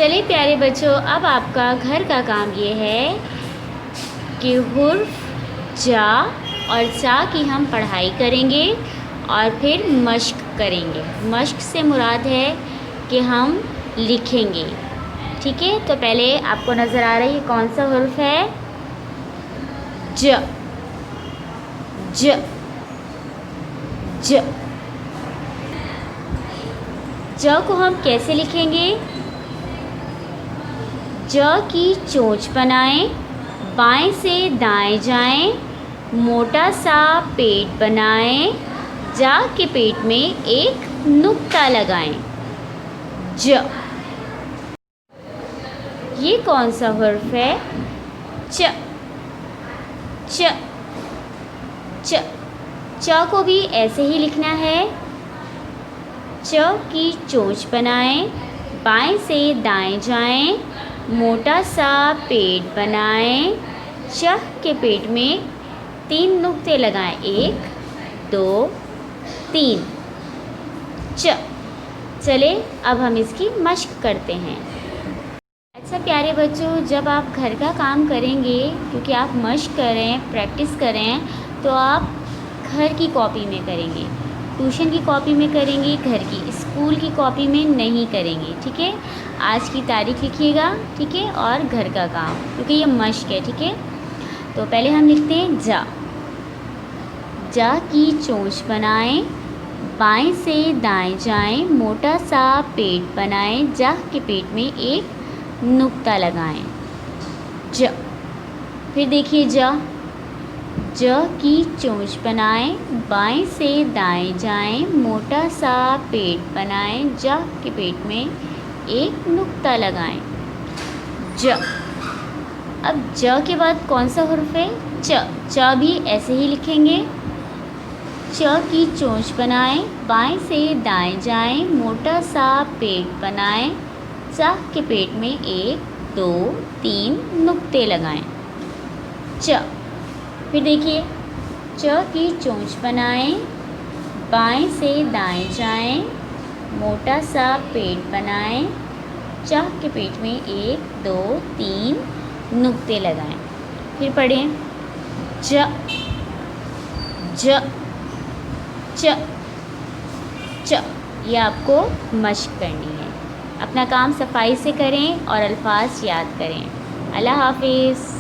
चलिए प्यारे बच्चों, अब आपका घर का काम ये है कि हुर्फ जा और चा की हम पढ़ाई करेंगे और फिर मश्क करेंगे। मश्क से मुराद है कि हम लिखेंगे। ठीक है, तो पहले आपको नज़र आ रही है कौन सा हुर्फ है? ज। ज ज ज को हम कैसे लिखेंगे? ज की चोंच बनाएं, बाएं से दाएं जाएं, मोटा सा पेट बनाएं, जा के पेट में एक नुक्ता लगाएं। ज। ये कौन सा हुर्फ है? च। च च च को भी ऐसे ही लिखना है। च की चोंच बनाएं, बाएं से दाएं जाएं, मोटा सा पेट बनाएं, च के पेट में 3 नुक्ते लगाएं। 1 2 3। च। चले अब हम इसकी मश्क करते हैं। अच्छा प्यारे बच्चों, जब आप घर का काम करेंगे, क्योंकि आप मश्क करें, प्रैक्टिस करें, तो आप घर की कॉपी में करेंगे, ट्यूशन की कॉपी में करेंगे, घर की स्कूल की कॉपी में नहीं करेंगे। ठीक है, आज की तारीख लिखिएगा। ठीक है, और घर का काम, क्योंकि ये मश्क है। ठीक है, तो पहले हम लिखते हैं जा। जा की चोंच बनाएं, बाएं से दाएं जाएं, मोटा सा पेट बनाएं, जा के पेट में एक नुक्ता लगाएं। ज। फिर देखिए जा। ज की चोंच बनाएं, बाएं से दाएं जाएं, मोटा सा पेट बनाएं, जा के पेट में एक नुक्ता लगाएं। ज। अब ज के बाद कौन सा हुर्फ है? च। च भी ऐसे ही लिखेंगे। च की चोंच बनाएं, बाएं से दाएं जाएं, मोटा सा पेट बनाएं, चा के पेट में 1 2 3 नुक्ते लगाएं। च। फिर देखिए, च की चोंच बनाएं, बाएं से दाएं जाएं, मोटा सा पेट बनाएं, च के पेट में 1 2 3 नुक्ते लगाएं। फिर पढ़ें ज ज च च। ये आपको मश्क करनी है। अपना काम सफाई से करें और अल्फाज याद करें। अल्लाह हाफिज़।